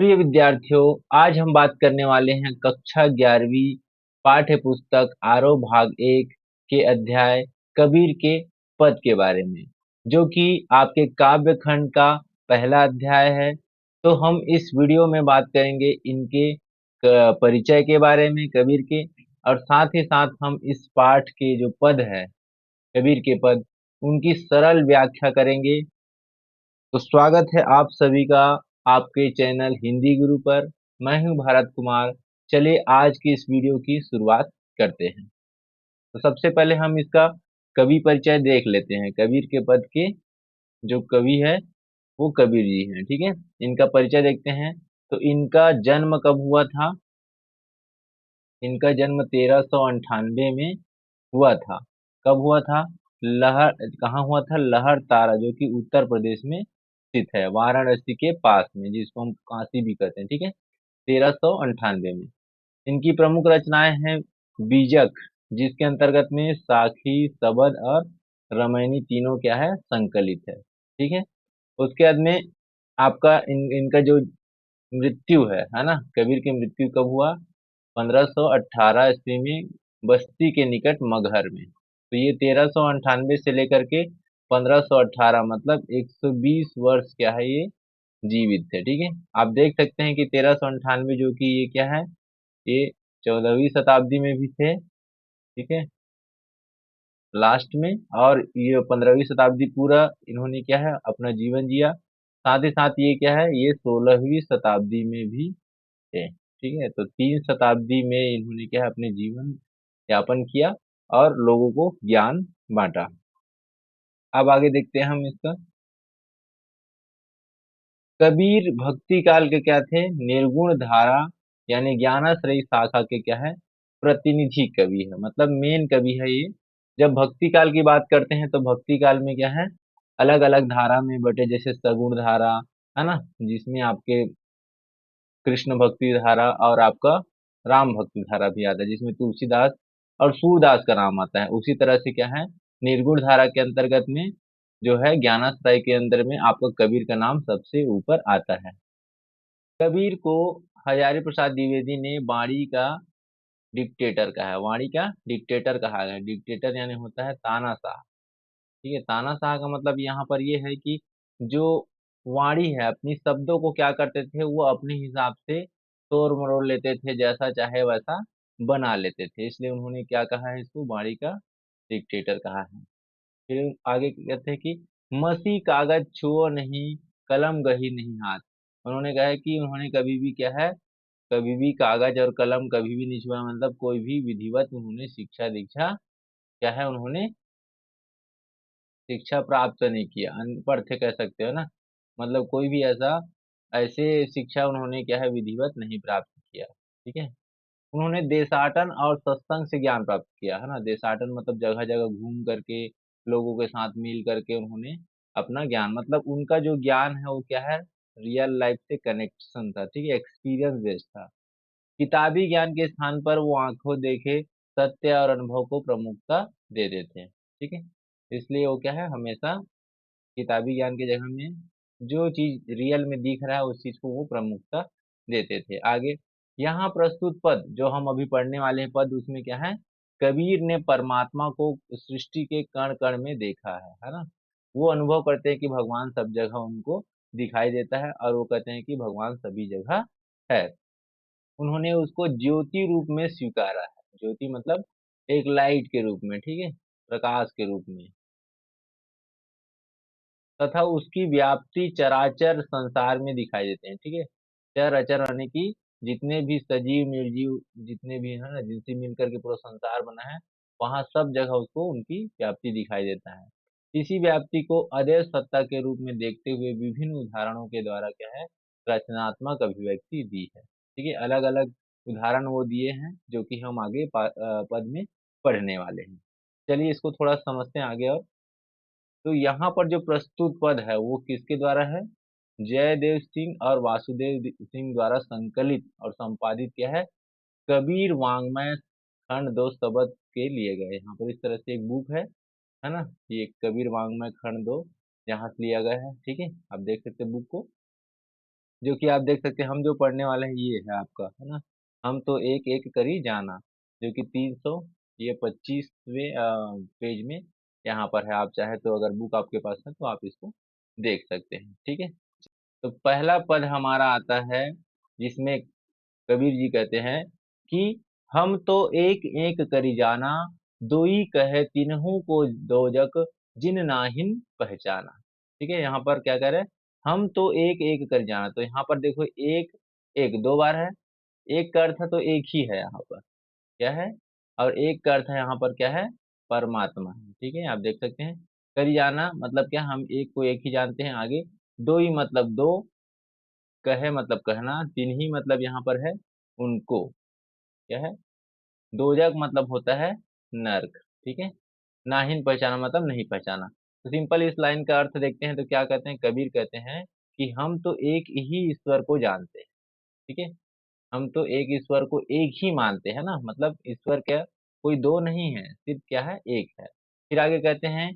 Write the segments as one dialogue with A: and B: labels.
A: प्रिय विद्यार्थियों, आज हम बात करने वाले हैं कक्षा 11वीं पाठ्य पुस्तक आरोह भाग 1 के अध्याय कबीर के पद के बारे में, जो कि आपके काव्य खंड का पहला अध्याय है। तो हम इस वीडियो में बात करेंगे इनके परिचय के बारे में, कबीर के, और साथ ही साथ हम इस पाठ के जो पद है, कबीर के पद, उनकी सरल व्याख्या करेंगे। तो स्वागत है आप सभी का आपके चैनल हिंदी गुरु पर। मैं हूं भारत कुमार। चलिए आज की इस वीडियो की शुरुआत करते हैं। तो सबसे पहले हम इसका कवि परिचय देख लेते हैं। कबीर के पद के जो कवि है वो कबीर जी हैं। ठीक है, इनका परिचय देखते हैं। तो इनका जन्म कब हुआ था? इनका जन्म 1398 में हुआ था। कब हुआ था? लहर कहाँ हुआ था? लहर तारा, जो कि उत्तर प्रदेश में स्थित है, वाराणसी के पास में, जिसको हम काशी भी कहते हैं। ठीक है, 1398 में। इनकी प्रमुख रचनाएं हैं बीजक, जिसके अंतर्गत में साखी, सबद और रामायणी तीनों क्या है, संकलित है। ठीक है, उसके बाद में आपका इनका जो मृत्यु है ना, कबीर की मृत्यु कब हुआ? 1518 ईस्वी में, बस्ती के निकट मगहर में। तो ये 1398 से लेकर के 1518, मतलब 120 वर्ष क्या है, ये जीवित थे। ठीक है, आप देख सकते हैं कि 1398 जो कि ये क्या है, ये 14वीं शताब्दी में भी थे। ठीक है, लास्ट में, और ये 15वीं शताब्दी पूरा इन्होंने क्या है, अपना जीवन जिया। साथ ही साथ ये क्या है, ये 16वीं शताब्दी में भी थे। ठीक है, तो 3 शताब्दी में इन्होंने क्या है, अपने जीवन यापन किया और लोगों को ज्ञान बांटा। अब आगे देखते हैं हम इसका। कबीर भक्ति काल के क्या थे? निर्गुण धारा यानी ज्ञानाश्रयी शाखा के क्या है, प्रतिनिधि कवि है, मतलब मेन कवि है ये। जब भक्ति काल की बात करते हैं तो भक्ति काल में क्या है, अलग अलग धारा में बटे, जैसे सगुण धारा है ना, जिसमें आपके कृष्ण भक्ति धारा और आपका राम भक्ति धारा भी आता है, जिसमें तुलसीदास और सूरदास का नाम आता है। उसी तरह से क्या है, निर्गुण धारा के अंतर्गत में जो है, ज्ञानाश्रय के अंदर में आपका कबीर का नाम सबसे ऊपर आता है। कबीर को हजारी प्रसाद द्विवेदी ने वाणी का डिक्टेटर कहा है। वाणी का डिक्टेटर कहा है। डिक्टेटर यानी होता है तानाशाह। ठीक है, तानाशाह का मतलब यहाँ पर ये है कि जो वाणी है, अपनी शब्दों को क्या करते थे, वो अपने हिसाब से तोड़ मरोड़ लेते थे, जैसा चाहे वैसा बना लेते थे। इसलिए उन्होंने क्या कहा है, इसको वाणी का डिक्टेटर कहा है। फिर आगे कहते हैं कि मसी कागज छुओ नहीं, कलम गही नहीं हाथ। उन्होंने कहा है कि उन्होंने कभी भी क्या है, कभी भी कागज और कलम कभी भी नहीं छुआ, मतलब कोई भी विधिवत उन्होंने शिक्षा दीक्षा क्या है, उन्होंने शिक्षा प्राप्त नहीं किया, अनपढ़ थे कह सकते हो ना। मतलब कोई भी ऐसा ऐसे शिक्षा उन्होंने क्या है, विधिवत नहीं प्राप्त किया। ठीक है, उन्होंने देशाटन और सत्संग से ज्ञान प्राप्त किया है ना। देशाटन मतलब जगह जगह घूम करके, लोगों के साथ मिल करके उन्होंने अपना ज्ञान, मतलब उनका जो ज्ञान है वो क्या है, रियल लाइफ से कनेक्शन था। ठीक है, एक्सपीरियंस बेस्ड था। किताबी ज्ञान के स्थान पर वो आंखों देखे सत्य और अनुभव को प्रमुखता दे देते हैं। ठीक है, इसलिए वो क्या है, हमेशा किताबी ज्ञान की जगह में जो चीज रियल में दिख रहा है, उस चीज को वो प्रमुखता देते थे। आगे यहाँ प्रस्तुत पद जो हम अभी पढ़ने वाले हैं पद, उसमें क्या है, कबीर ने परमात्मा को सृष्टि के कण कण में देखा है ना। वो अनुभव करते हैं कि भगवान सब जगह उनको दिखाई देता है, और वो कहते हैं कि भगवान सभी जगह है। उन्होंने उसको ज्योति रूप में स्वीकारा है। ज्योति मतलब एक लाइट के रूप में, ठीक है, प्रकाश के रूप में, तथा उसकी व्याप्ति चराचर संसार में दिखाई देते हैं। ठीक है, चर अचर यानी कि जितने भी सजीव निर्जीव जितने भी है ना, जिनसे मिलकर के पूरा संसार बना है, वहां सब जगह उसको उनकी व्याप्ति दिखाई देता है। इसी व्याप्ति को अदेश सत्ता के रूप में देखते हुए विभिन्न उदाहरणों के द्वारा क्या है, रचनात्मक अभिव्यक्ति दी है। ठीक है, अलग अलग उदाहरण वो दिए हैं, जो कि हम आगे पद में पढ़ने वाले हैं। चलिए इसको थोड़ा समझते हैं आगे और। तो यहाँ पर जो प्रस्तुत पद है वो किसके द्वारा है? जयदेव सिंह और वासुदेव सिंह द्वारा संकलित और संपादित क्या है, कबीर वाङ्मय खंड दो शब्द के लिए गए। यहाँ पर इस तरह से एक बुक है ना, ये कबीर वाङ्मय खंड दो यहाँ से लिया गया है। ठीक है, आप देख सकते हैं बुक को। जो कि आप देख सकते हैं हम जो पढ़ने वाले हैं ये है आपका, है ना? हम तो एक एक करी जाना, जो कि 300 ये 25वें पेज में यहाँ पर है। आप चाहे तो अगर बुक आपके पास है तो आप इसको देख सकते हैं, ठीक है? तो पहला पद हमारा आता है जिसमें कबीर जी कहते हैं कि हम तो एक एक करी जाना, दोई कहे तिन्हू को दोजक, जिन नाहिन पहचाना। ठीक है, यहाँ पर क्या कह रहे हैं? हम तो एक एक कर जाना, तो यहाँ पर देखो एक एक दो बार है। एक का अर्थ है तो एक ही है यहाँ पर, क्या है? और एक का अर्थ है यहाँ पर क्या है? परमात्मा है। ठीक है, आप देख सकते हैं। करी जाना मतलब क्या? हम एक को एक ही जानते हैं। आगे दो ही मतलब दो, कहे मतलब कहना, तिन्ही मतलब यहाँ पर है उनको, क्या है? दोजक मतलब होता है नर्क। ठीक है, नाहिन पहचाना मतलब नहीं पहचाना। तो सिंपल इस लाइन का अर्थ देखते हैं तो क्या कहते हैं? कबीर कहते हैं कि हम तो एक ही ईश्वर को जानते हैं। ठीक है, हम तो एक ईश्वर को एक ही मानते हैं ना, मतलब ईश्वर क्या, कोई दो नहीं है, सिर्फ क्या है? एक है। फिर आगे कहते हैं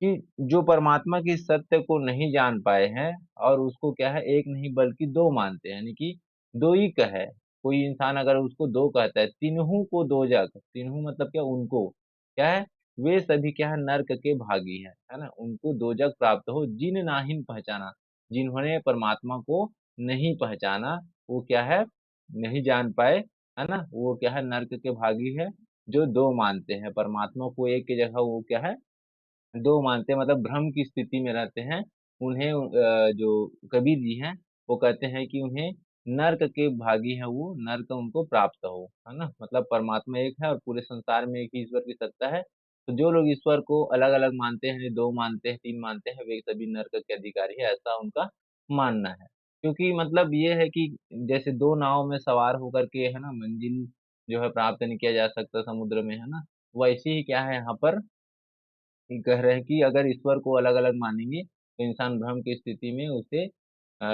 A: कि जो परमात्मा की सत्य को नहीं जान पाए हैं और उसको क्या है? एक नहीं बल्कि दो मानते हैं, यानी कि दो ही का है। कोई इंसान अगर उसको दो कहता है, तिन्हू को दो जग, तिन्हू मतलब क्या? उनको, क्या है? वे सभी क्या है? नरक के भागी है ना? उनको दो जग प्राप्त हो, जिन नाहिन पहचाना, जिन्होंने परमात्मा को नहीं पहचाना, वो क्या है? नहीं जान पाए, है ना? वो क्या है? नरक के भागी है। जो दो मानते हैं परमात्मा को, एक की जगह वो क्या है? दो मानते हैं, मतलब भ्रम की स्थिति में रहते हैं। उन्हें जो कबीर जी हैं वो कहते हैं कि उन्हें नर्क के भागी है, वो नर्क उनको प्राप्त हो, है ना? मतलब परमात्मा एक है और पूरे संसार में एक ही ईश्वर की सत्ता है। तो जो लोग ईश्वर को अलग अलग मानते हैं, दो मानते हैं, तीन मानते हैं, वे सभी नर्क के अधिकारी है, ऐसा उनका मानना है। क्योंकि मतलब ये है कि जैसे दो नाव में सवार होकर के, है ना, मंजिल जो है प्राप्त नहीं किया जा सकता समुद्र में, है ना? वैसे ही क्या है यहाँ पर कि कह रहे हैं कि अगर ईश्वर को अलग-अलग मानेंगे तो इंसान भ्रम की स्थिति में उसे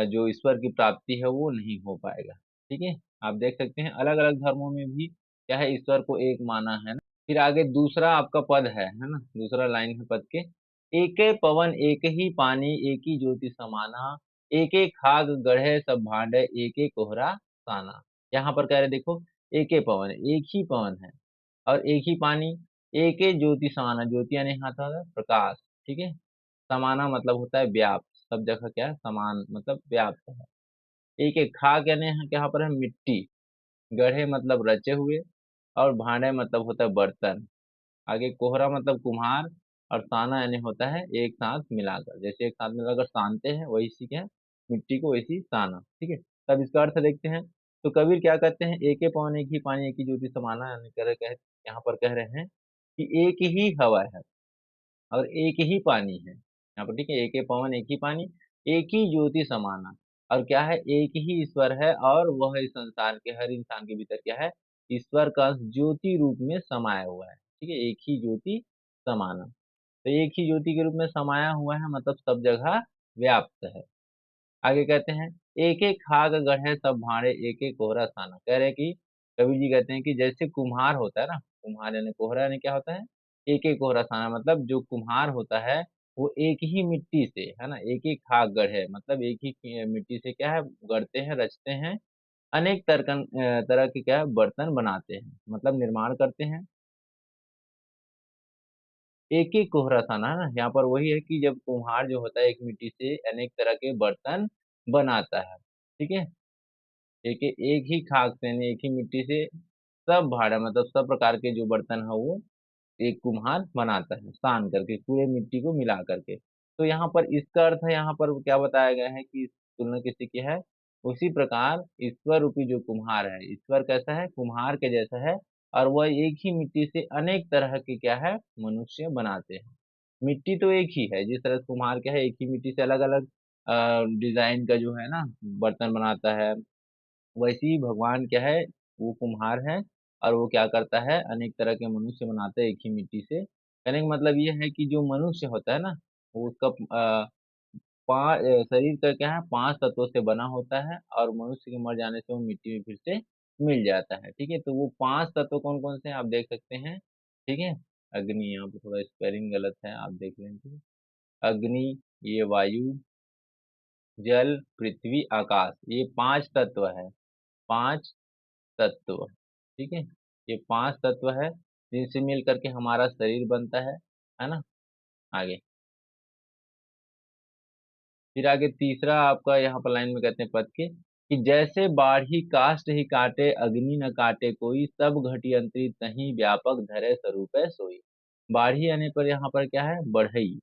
A: जो ईश्वर की प्राप्ति है वो नहीं हो पाएगा। ठीक है? आप देख सकते हैं अलग-अलग धर्मों में भी क्या है? ईश्वर को एक माना है ना? फिर आगे दूसरा आपका पद है ना? दूसरा लाइन है पद के, एकै पवन एक ही पानी एक ही ज्योति समाना, एकै खाग गढ़े सब भांडे एकै कोहरा साना। यहाँ पर कह रहे देखो, एकै पवन, एक ही पवन है और एक ही पानी, एक ही ज्योति समाना, ज्योति यानी यहाँ था प्रकाश। ठीक है, समाना मतलब होता है व्याप्त, सब जगह क्या है? समान मतलब व्याप्त है। एक एक खाक यानी यहाँ पर है मिट्टी, गढ़े मतलब रचे हुए, और भांडे मतलब होता है बर्तन। आगे कोहरा मतलब कुम्हार, और साना यानी होता है एक साथ मिलाकर, जैसे एक साथ मिलाकर सानते हैं वही सी क्या है? मिट्टी को वैसी साना। ठीक है, तब इसका अर्थ देखते हैं। तो कबीर क्या कहते हैं? एक ही पवन एक ही पानी एक ही ज्योति समाना, यानी यहाँ पर कह रहे हैं कि एक ही हवा है और एक ही पानी है यहाँ पर। ठीक है, एक ही पवन एक ही पानी एक ही ज्योति समाना, और क्या है? एक ही ईश्वर है और वह इस संसार के हर इंसान के भीतर क्या है? ईश्वर का अंश ज्योति रूप में समाया हुआ है। ठीक है, एक ही ज्योति समाना, तो एक ही ज्योति के रूप में समाया हुआ है, मतलब सब जगह व्याप्त है। आगे कहते हैं, एक एक खाग गढ़े सब भांडे एक एक कोहरा साना। कह रहे हैं कि कबीर जी कहते हैं कि जैसे कुम्हार होता है ना, कुम्हार यानी कोहरा यानी क्या होता है? एक एक कोहरा साना, मतलब जो कुम्हार होता है वो एक ही मिट्टी से, है ना, एक एक खाग गढ़े मतलब एक ही मिट्टी से क्या है? गढ़ते हैं, रचते हैं, अनेक तरह के क्या है? बर्तन बनाते हैं, मतलब निर्माण करते हैं। एक ही कोहरा था ना, यहाँ पर वही है कि जब कुम्हार जो होता है एक मिट्टी से अनेक तरह के बर्तन बनाता है। ठीक है, एक ही खाक से यानी एक ही मिट्टी से सब भाड़ा मतलब सब प्रकार के जो बर्तन है वो एक कुम्हार बनाता है, सान करके पूरे मिट्टी को मिला करके। तो यहाँ पर इसका अर्थ है, यहाँ पर क्या बताया गया है कि तुलना किससे की है? उसी प्रकार ईश्वर रूपी जो कुम्हार है, ईश्वर कैसा है? कुम्हार के जैसा है, और वह एक ही मिट्टी से अनेक तरह के क्या है? मनुष्य बनाते हैं। मिट्टी तो एक ही है, जिस तरह से कुम्हार क्या है? एक ही मिट्टी से अलग अलग डिजाइन का जो है ना बर्तन बनाता है, वैसे ही भगवान क्या है? वो कुम्हार है, और वो क्या करता है? अनेक तरह के मनुष्य बनाते हैं एक ही मिट्टी से। कहने का मतलब ये है कि जो मनुष्य होता है ना, वो उसका शरीर का क्या है? 5 तत्वों से बना होता है, और मनुष्य के मर जाने से वो मिट्टी में फिर से मिल जाता है। ठीक है, तो वो 5 तत्व कौन-कौन से हैं आप देख सकते हैं। ठीक है, अग्नि, यहाँ पे थोड़ा स्पेलिंग गलत है, आप देख लें। ठीक है? अग्नि, ये वायु, जल, पृथ्वी, आकाश, ये 5 तत्व है, 5 तत्व, ठीक है? ये 5 तत्व है, जिनसे मिल कर के हमारा शरीर बनता है ना? आगे, फिर आगे तीसरा आपका यहाँ पर लाइन में कहते हैं पद के कि जैसे बाढ़ी काष्ठ ही काटे, अग्नि न काटे कोई, सब घटी अंतरी तहीं व्यापक धरे स्वरूपै सोई। बाढ़ी आने पर यहाँ पर क्या है? बढ़ई,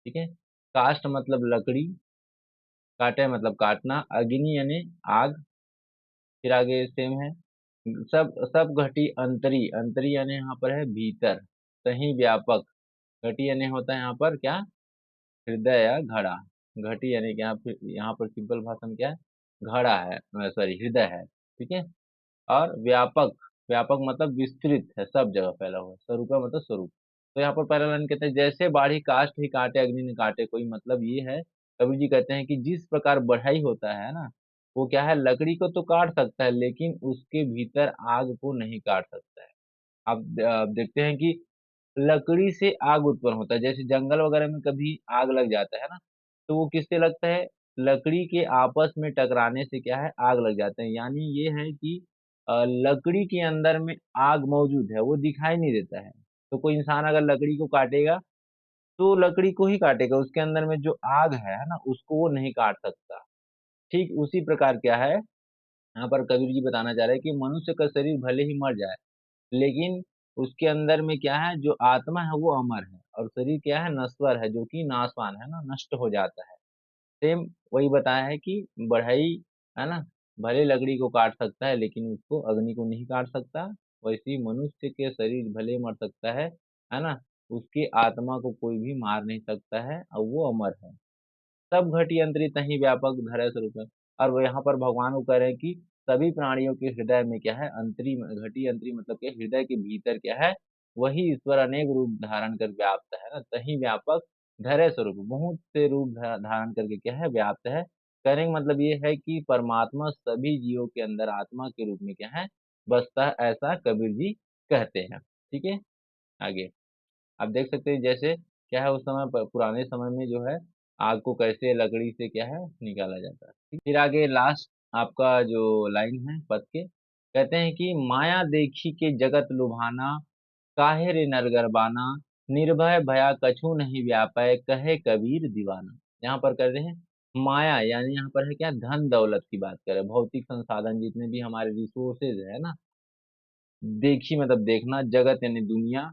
A: ठीक है? काष्ठ मतलब लकड़ी, काटे मतलब काटना, अग्नि यानी आग, फिर आगे सेम है, सब सब घटी अंतरी, अंतरी यानी यहाँ पर है भीतर, कहीं व्यापक, घटी यानी होता है यहाँ पर क्या? हृदय या घड़ा, घटी यानी कि यहाँ पर सिंपल भाषा में क्या है? घड़ा है, सॉरी हृदय है, ठीक है? और व्यापक, व्यापक मतलब विस्तृत है, सब जगह फैला हुआ है, स्वरूप मतलब स्वरूप। तो यहाँ पर पहला लाइन कहते हैं जैसे बाढ़ी काष्ठ ही काटे, अग्नि न काटे कोई, मतलब ये है, कबीर जी कहते हैं कि जिस प्रकार बढ़ई होता है ना, वो क्या है? लकड़ी को तो काट सकता है, लेकिन उसके भीतर आग को नहीं काट सकता है। आप देखते हैं कि लकड़ी से आग उत्पन्न होता है, जैसे जंगल वगैरह में कभी आग लग जाता है ना, तो वो किससे लगता है? लकड़ी के आपस में टकराने से क्या है? आग लग जाते हैं। यानी ये है कि लकड़ी के अंदर में आग मौजूद है, वो दिखाई नहीं देता है। तो कोई इंसान अगर लकड़ी को काटेगा, तो लकड़ी को ही काटेगा, उसके अंदर में जो आग है ना, उसको वो नहीं काट सकता। ठीक उसी प्रकार क्या है, यहाँ पर कबीर जी बताना चाह रहे हैं कि मनुष्य का शरीर भले ही मर जाए, लेकिन उसके अंदर में क्या है? जो आत्मा है वो अमर है, और शरीर क्या है? नश्वर है, जो कि नाशवान है ना, नष्ट हो जाता है। सेम वही बताया है कि बढ़ई, है ना, भले लकड़ी को काट सकता है, लेकिन उसको अग्नि को नहीं काट सकता। वैसे ही मनुष्य के शरीर भले मर सकता है ना, उसकी आत्मा को कोई भी मार नहीं सकता है, और वो अमर है। सब घटी अंतरी तहीं व्यापक धरे स्वरूप है। और वो यहाँ पर भगवान को कह रहे हैं कि सभी प्राणियों के हृदय में क्या है? अंतरी घटी अंतरी मतलब के हृदय के भीतर क्या है? वही ईश्वर अनेक रूप धारण कर व्याप्त है ना, तहीं व्यापक धरे स्वरूप, बहुत से रूप धारण करके क्या है? व्याप्त है। कहने का मतलब ये है कि परमात्मा सभी जीवों के अंदर आत्मा के रूप में क्या है? बसता है, ऐसा कबीर जी कहते हैं, ठीक है? आगे आप देख सकते हैं जैसे क्या है, उस समय पुराने समय में जो है आग को कैसे लकड़ी से क्या है? निकाला जाता है। फिर आगे लास्ट आपका जो लाइन है पद के, कहते हैं कि माया देखी के जगत लुभाना, काहे रे नरगरबाना, निर्भय भया कछु नहीं व्यापै, कहे कबीर दीवाना। यहाँ पर कर रहे हैं माया, यानी यहाँ पर है क्या? धन दौलत की बात करें, भौतिक संसाधन जितने भी हमारे रिसोर्सेज है ना, देखी मतलब देखना, जगत यानी दुनिया,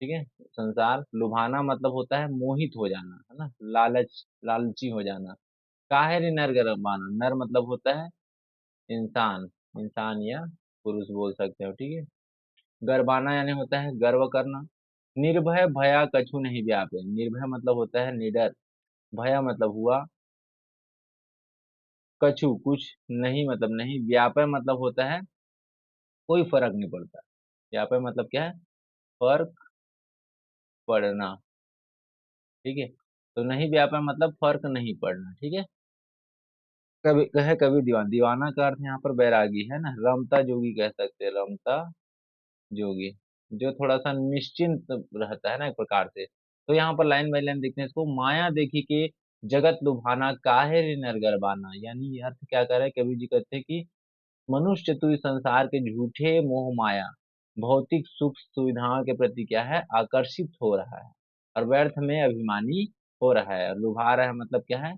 A: ठीक है? संसार, लुभाना मतलब होता है मोहित हो जाना, है ना, लालच, लालची हो जाना। काहे रे नर गर्भाना, नर मतलब होता है इंसान, इंसान या पुरुष बोल सकते हो, ठीक है? गर्भाना यानी होता है गर्व करना। निर्भय भया कछु नहीं व्यापे, निर्भय मतलब होता है निडर, भया मतलब हुआ, कछु कुछ, नहीं मतलब नहीं, व्यापय मतलब होता है कोई फर्क नहीं पड़ता। व्यापय मतलब क्या है? फर्क पड़ना, ठीक है? तो नहीं व्यापा मतलब फर्क नहीं पड़ना, ठीक है? कभी कहे कभी दीवाना, दीवाना का अर्थ यहाँ पर बैरागी है ना, रमता जोगी कह सकते हैं, रमता जोगी, जो थोड़ा सा निश्चिंत रहता है ना एक प्रकार से। तो यहाँ पर लाइन बाई लाइन देखते हैं इसको, माया देखी के जगत लुभाना, काहे रे नरगरबाना, यानी ये अर्थ क्या कर रहे हैं कबीर जी? कहते हैं कि मनुष्य तू इस संसार के झूठे मोह माया, भौतिक सुख सुविधाओं के प्रति क्या है? आकर्षित हो रहा है, और व्यर्थ में अभिमानी हो रहा है, लुभा रहा है मतलब क्या है?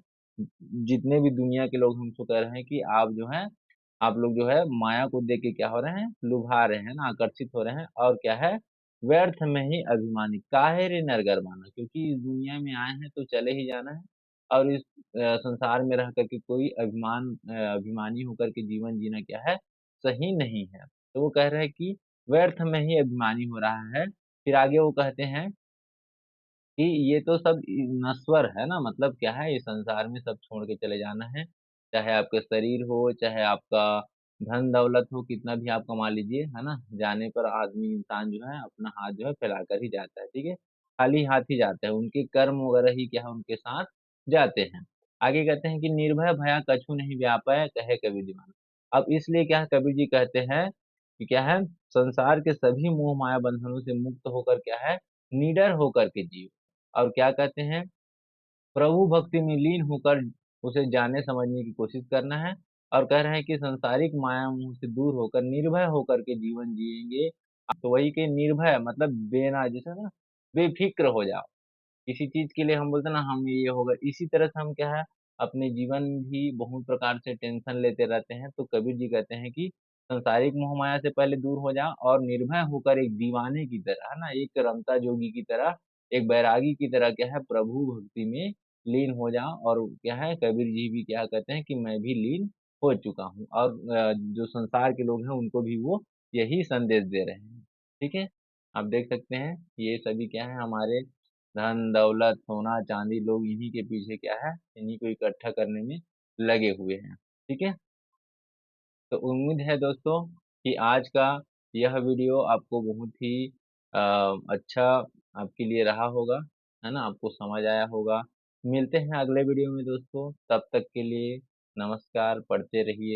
A: जितने भी दुनिया के लोग हमसे कह रहे हैं कि आप जो है, आप लोग जो है माया को देख के क्या हो रहे हैं? लुभा रहे हैं ना, आकर्षित हो रहे हैं, और क्या है? व्यर्थ में ही अभिमानी, काहे रे नरगर माना, क्योंकि इस दुनिया में आए हैं तो चले ही जाना है, और इस संसार में रह करके कोई अभिमानी होकर के जीवन जीना क्या है? सही नहीं है। तो वो कह रहे हैं कि व्यर्थ में ही अभिमानी हो रहा है। फिर आगे वो कहते हैं कि ये तो सब नश्वर है ना, मतलब क्या है? इस संसार में सब छोड़ के चले जाना है, चाहे आपका शरीर हो, चाहे आपका धन दौलत हो, कितना भी आप कमा लीजिए, है ना, जाने पर आदमी इंसान जो है अपना हाथ जो है फैलाकर ही जाता है, ठीक है? खाली हाथ ही जाता है, उनके कर्म वगैरह ही क्या है? उनके साथ जाते हैं। आगे कहते हैं कि निर्भय भया कछु नहीं व्यापै, कहे कबीर दीवाना। अब इसलिए क्या है, कबीर जी कहते हैं कि क्या है? संसार के सभी मोह माया बंधनों से मुक्त होकर क्या है? निडर होकर के जियो। और क्या कहते हैं? प्रभु भक्ति में लीन होकर उसे जानने समझने की कोशिश करना है और कह रहे हैं कि सांसारिक माया मोह से दूर होकर निर्भय होकर के जीवन जिएंगे। तो वही के निर्भय मतलब बेना जैसे ना बेफिक्र हो जाओ। किसी चीज के लिए हम बोलते हैं ना हम ये होगा, इसी तरह से हम क्या है अपने जीवन भी बहुत प्रकार से टेंशन लेते रहते हैं। तो कबीर जी कहते हैं कि संसारिक मोह माया से पहले दूर हो जा और निर्भय होकर एक दीवाने की तरह है ना, एक रमता जोगी की तरह, एक बैरागी की तरह क्या है प्रभु भक्ति में लीन हो जा। और क्या है कबीर जी भी क्या कहते हैं कि मैं भी लीन हो चुका हूँ। और जो संसार के लोग हैं उनको भी वो यही संदेश दे रहे हैं। ठीक है, आप देख सकते हैं ये सभी क्या है हमारे धन दौलत सोना चांदी, लोग इन्हीं के पीछे क्या है इन्हीं को इकट्ठा करने में लगे हुए हैं। ठीक है, तो उम्मीद है दोस्तों कि आज का यह वीडियो आपको बहुत ही अच्छा आपके लिए रहा होगा, है ना, आपको समझ आया होगा। मिलते हैं अगले वीडियो में दोस्तों, तब तक के लिए नमस्कार, पढ़ते रहिए।